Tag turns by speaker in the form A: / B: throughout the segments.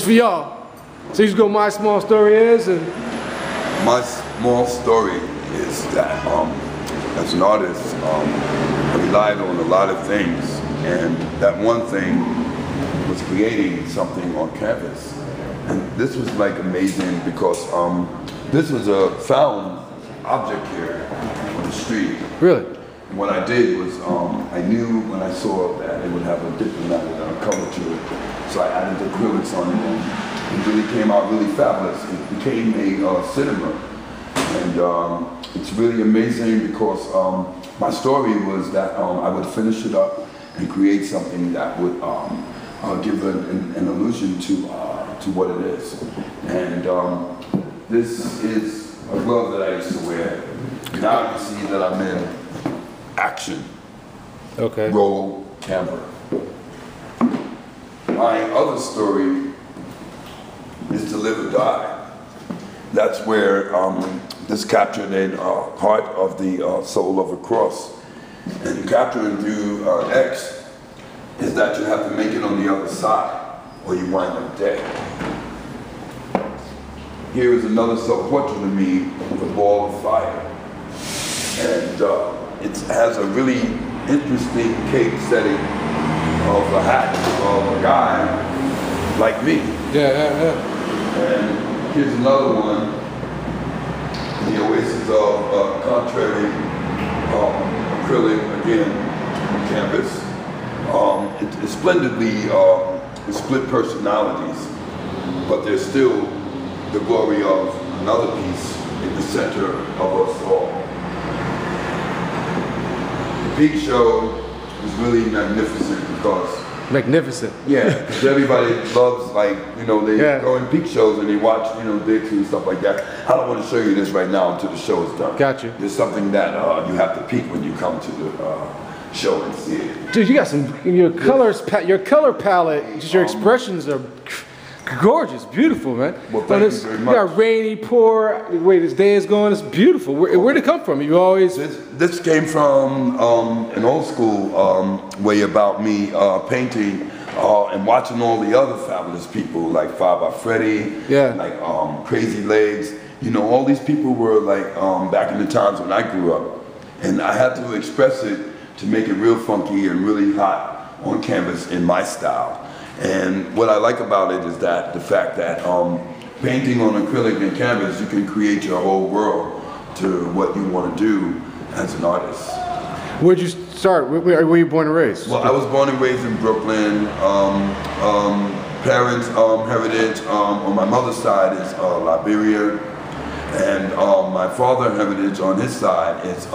A: for y'all. So you just go My Small Story Is, and
B: My small story is that as an artist, I relied on a lot of things, and that one thing was creating something on canvas. And this was like amazing because this was a found object here on the street.
A: really?
B: And what I did was I knew when I saw that it would have a different color to it. So I added the acrylics on it, and it really came out really fabulous. It became a cinema. And it's really amazing because my story was that I would finish it up and create something that would give an illusion to what it is. And this is a glove that I used to wear. Now you see that I'm in action.
A: Okay.
B: Roll camera. My other story is To Live or Die. That's where this captured a part of the soul of a cross. And capturing through X is that you have to make it on the other side or you wind up dead. Here is another self-portrait of me with a ball of fire. And it has a really interesting cape setting of a hat of a guy like me.
A: Yeah.
B: And here's another one, the Oasis of Contrary acrylic, again, canvas. It's splendidly split personalities, but there's still the glory of another piece in the center of us all. The Peak Show is really magnificent because
A: Magnificent.
B: yeah, because everybody loves, like, you know, they go in peak shows and they watch, you know, dicks and stuff like that. I don't want to show you this right now until the show is done.
A: Got you.
B: There's something that you have to peek when you come to the show and see it.
A: Dude, you got some, your color palette, just your expressions are gorgeous, beautiful, man.
B: Well, thank you very much.
A: You got rainy, poor, the way this day is going, it's beautiful. Where'd it come from? You always...
B: This came from an old school way about me painting and watching all the other fabulous people like Five by Freddy, like Crazy Legs. You know, all these people were like back in the times when I grew up. And I had to express it to make it real funky and really hot on canvas in my style. And what I like about it is that the fact that painting on acrylic and canvas, you can create your whole world to what you want to do as an artist.
A: Where'd you start? Where were you born and raised?
B: Well, I was born and raised in Brooklyn. Parents heritage on my mother's side is Liberia, and my father's heritage on his side is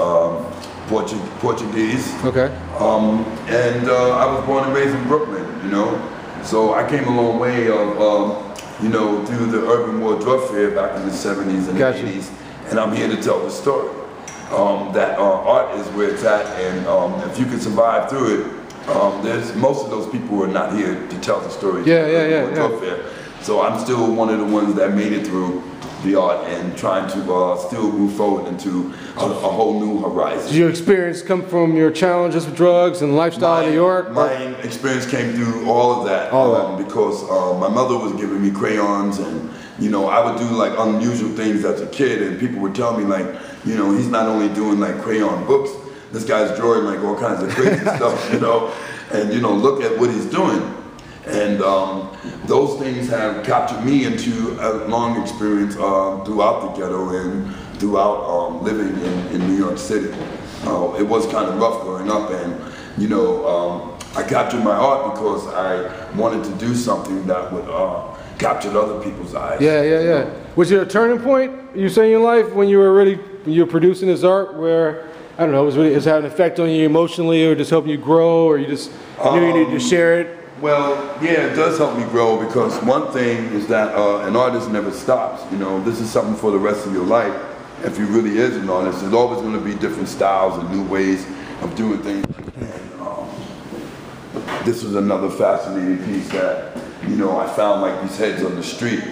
B: Portuguese.
A: Okay.
B: And I was born and raised in Brooklyn, you know. So I came a long way of, you know, through the urban war drug fair back in the 70s and the 80s, and I'm here to tell the story. That art is where it's at, and if you can survive through it, there's most of those people who are not here to tell the story. Drug fair. So I'm still one of the ones that made it through the art and trying to still move forward into a whole new horizon.
A: Did your experience come from your challenges with drugs and lifestyle in New York?
B: My experience came through all of that, because my mother was giving me crayons, and you know, I would do like unusual things as a kid, and people would tell me like, you know, he's not only doing like crayon books, this guy's drawing like all kinds of crazy stuff, you know, and you know, look at what he's doing. And those things have captured me into a long experience throughout the ghetto and throughout living in New York City. It was kind of rough growing up, and you know, I captured my art because I wanted to do something that would capture other people's eyes.
A: Yeah. Was it a turning point, you say, in your life when you were producing this art where, I don't know, it was having an effect on you emotionally, or just helping you grow, or you just knew you needed to share it?
B: Well, yeah, it does help me grow, because one thing is that an artist never stops. You know, this is something for the rest of your life. If you really is an artist, there's always going to be different styles and new ways of doing things. And this was another fascinating piece that, you know, I found like these heads on the street.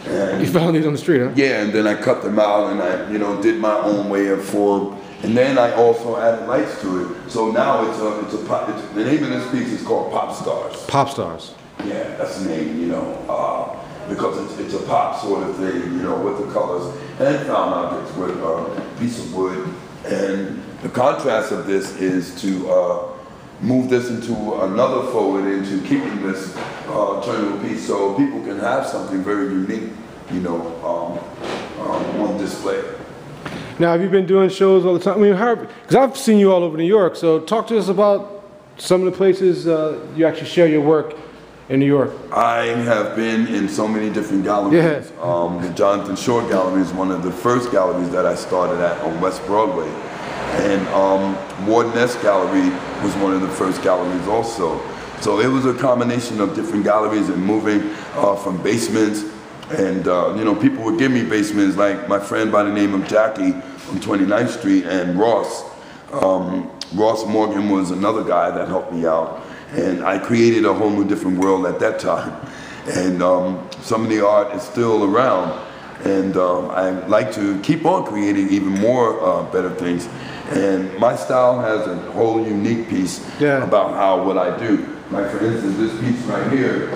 B: And
A: you found these on the street, huh?
B: Yeah, and then I cut them out and I, you know, did my own way of form. And then I also added lights to it. So now the name of this piece is called Pop Stars.
A: Pop Stars.
B: Yeah, that's the name, you know. because it's a pop sort of thing, you know, with the colors, and found objects with a piece of wood. And the contrast of this is to move this into another forward into keeping this turnable piece so people can have something very unique, you know, on display.
A: Now, have you been doing shows all the time? I mean, because I've seen you all over New York, so talk to us about some of the places you actually share your work in New York.
B: I have been in so many different galleries.
A: Yeah.
B: The Jonathan Shore Gallery is one of the first galleries that I started at on West Broadway. And Ward Ness Gallery was one of the first galleries also. So it was a combination of different galleries and moving from basements. And you know, people would give me basements, like my friend by the name of Jackie on 29th Street, and Ross. Ross Morgan was another guy that helped me out. And I created a whole new different world at that time. And some of the art is still around. And I like to keep on creating even more better things. And my style has a whole unique piece about what I do. Like for instance, this piece right here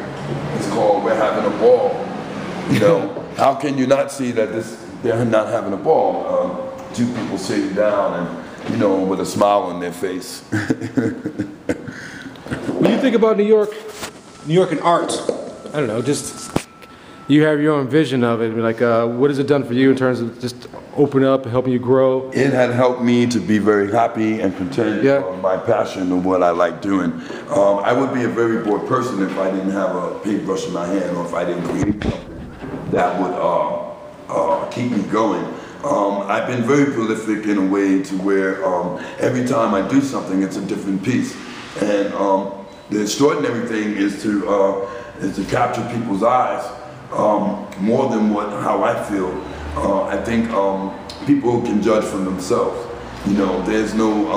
B: is called We're Having a Ball. You know, how can you not see that they're not having a ball? Two people sitting down and, you know, with a smile on their face.
A: When you think about New York and art, I don't know, just you have your own vision of it. Like, what has it done for you in terms of just opening up and helping you grow?
B: It had helped me to be very happy and content on my passion of what I like doing. I would be a very bored person if I didn't have a paintbrush in my hand or if I didn't create something that would keep me going. I've been very prolific in a way to where every time I do something, it's a different piece. And the extraordinary thing is to capture people's eyes more than how I feel. I think people can judge for themselves. You know, there's no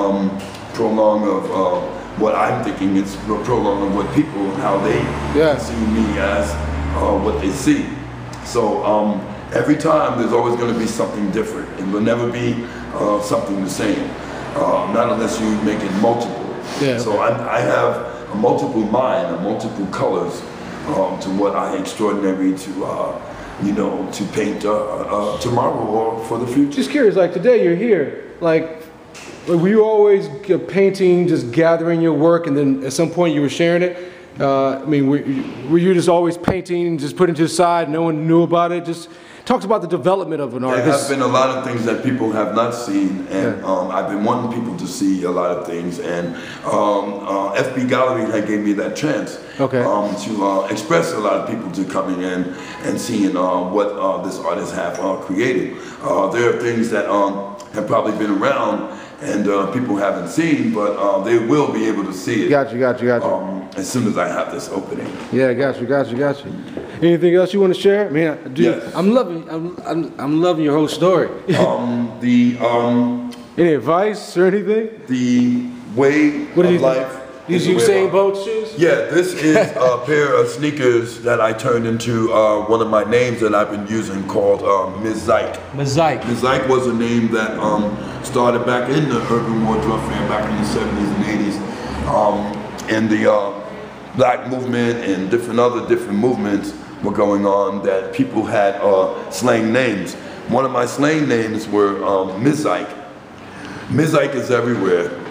B: prolong of what I'm thinking. It's no prolong of what people, how they see me as what they see. So every time there's always going to be something different. It will never be something the same, not unless you make it multiple. So I have a multiple mind, multiple colors to what I extraordinary to, you know, to paint tomorrow or for the future.
A: Just curious, like today you're here, like were you always painting, just gathering your work, and then at some point you were sharing it? I mean, were you just always painting, just putting it to the side, no one knew about it? Just talks about the development of an artist.
B: There have been a lot of things that people have not seen, and I've been wanting people to see a lot of things, and FB Gallery had gave me that chance to express a lot of people to coming in and seeing what this artist have created. There are things that have probably been around and people haven't seen, but they will be able to see it.
A: Got you.
B: As soon as I have this opening.
A: Yeah, got you. Anything else you want to share? I mean, dude, I'm loving your whole story. Any advice or anything?
B: The way of life.
A: These Usain Bolt shoes?
B: Yeah, this is a pair of sneakers that I turned into one of my names that I've been using called Ms. Zyke.
A: Ms. Zyke.
B: Ms. Zyke was a name that started back in the Urban Wardrobe Fair back in the 70s and 80s. And the black movement and different movements were going on that people had slang names. One of my slang names were Ms. Zyke. Ms. Zyke is everywhere.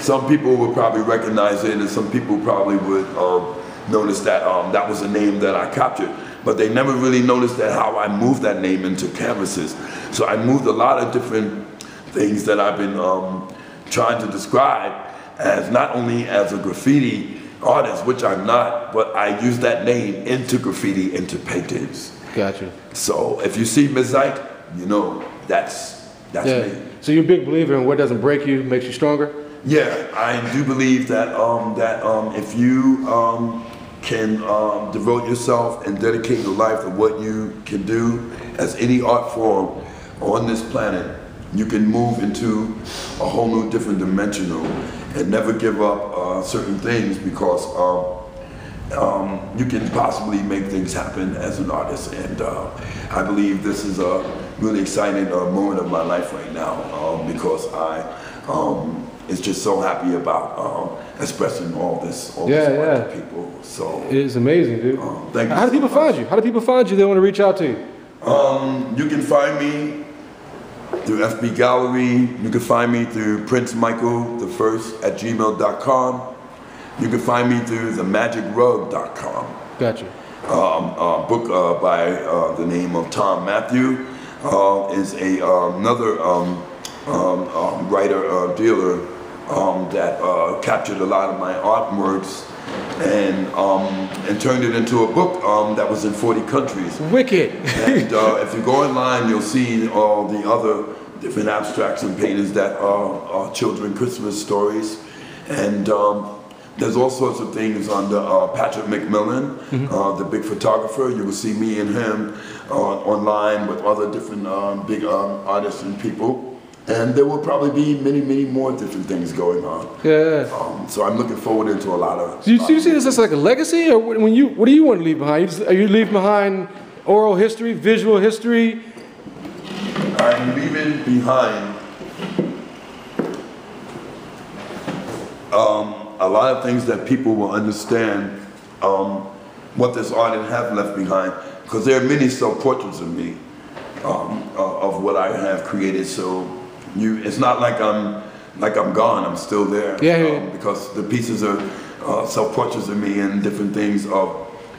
B: Some people would probably recognize it, and some people probably would notice that that was a name that I captured. But they never really noticed that how I moved that name into canvases. So I moved a lot of different things that I've been trying to describe as not only as a graffiti artist, which I'm not, but I use that name into graffiti, into paintings.
A: Gotcha.
B: So if you see Ms. Zyke, you know that's me.
A: So you're a big believer in what doesn't break you makes you stronger?
B: Yeah, I do believe that if you can devote yourself and dedicate your life to what you can do as any art form on this planet, you can move into a whole new different dimensional and never give up certain things, because you can possibly make things happen as an artist. And I believe this is a really exciting moment of my life right now, because is just so happy about expressing all this art to people. So
A: it's amazing, dude.
B: Thank you.
A: How do people find you? How do people find you? They want to reach out to you.
B: You can find me through FB Gallery. You can find me through PrinceMichael1@gmail.com. You can find me through themagicrug.com.
A: Gotcha.
B: Book by the name of Tom Matthew is another writer dealer that captured a lot of my artworks and turned it into a book that was in 40 countries.
A: Wicked.
B: And if you go online, you'll see all the other different abstracts and paintings that are children Christmas stories. And there's all sorts of things under Patrick McMillan, the big photographer. You will see me and him online with other different big artists and people. And there will probably be many, many more different things going on.
A: Yeah.
B: So I'm looking forward into a lot of.
A: Do you see this as like a legacy, or what do you want to leave behind? Are you leaving behind oral history, visual history?
B: I'm leaving behind a lot of things that people will understand what this artist has left behind, because there are many self-portraits of me, of what I have created. So it's not like I'm gone. I'm still there. Because the pieces are self-portraits of me and different things of,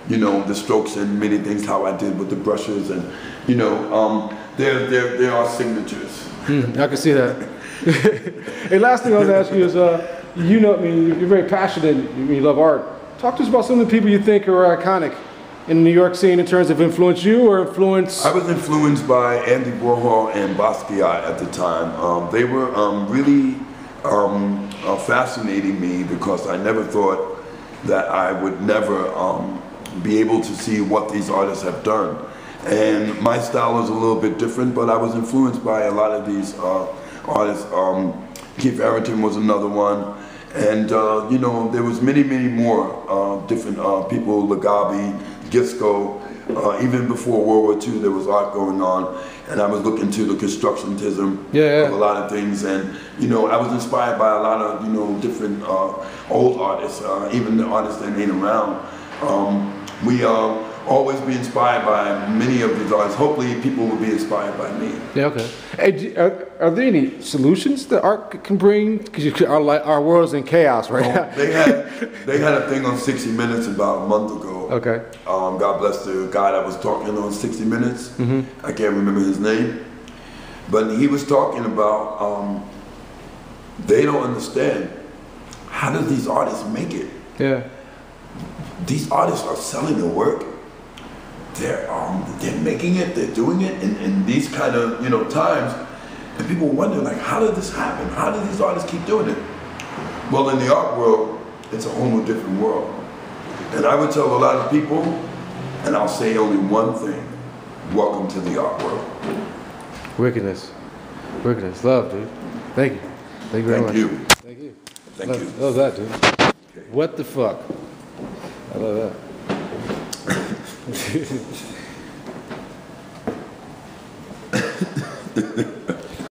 B: the strokes and many things how I did with the brushes, and there are signatures.
A: I can see that. Hey, last thing I was going to ask you is, you're very passionate. You love art. Talk to us about some of the people you think are iconic in the New York scene in terms of influence you or influence.
B: I was influenced by Andy Warhol and Basquiat at the time. They were really fascinating me, because I never thought that I would never be able to see what these artists have done. And my style is a little bit different, but I was influenced by a lot of these artists. Keith Harington was another one. And there was many, many more different people, Lagabe, Gisco. Even before World War II, there was art going on, and I was looking to the constructionism of a lot of things. And I was inspired by a lot of different old artists, even the artists that ain't around. We always be inspired by many of these artists. Hopefully people will be inspired by me.
A: Yeah, okay. Hey, are there any solutions that art can bring? Because our world is in chaos right now.
B: They had a thing on 60 Minutes about a month ago.
A: Okay.
B: God bless the guy that was talking on 60 Minutes. I can't remember his name. But he was talking about they don't understand, how do these artists make it?
A: Yeah.
B: These artists are selling their work. They're making it, they're doing it in these kind of times, and people wonder, like, how did this happen? How did these artists keep doing it? Well, in the art world, it's a whole new different world. And I would tell a lot of people, and I'll say only one thing: welcome to the art world.
A: Wickedness, love, dude. Thank you, thank you very much. Thank you.
B: Thank you.
A: Love that, dude. Okay. What the fuck? I love that.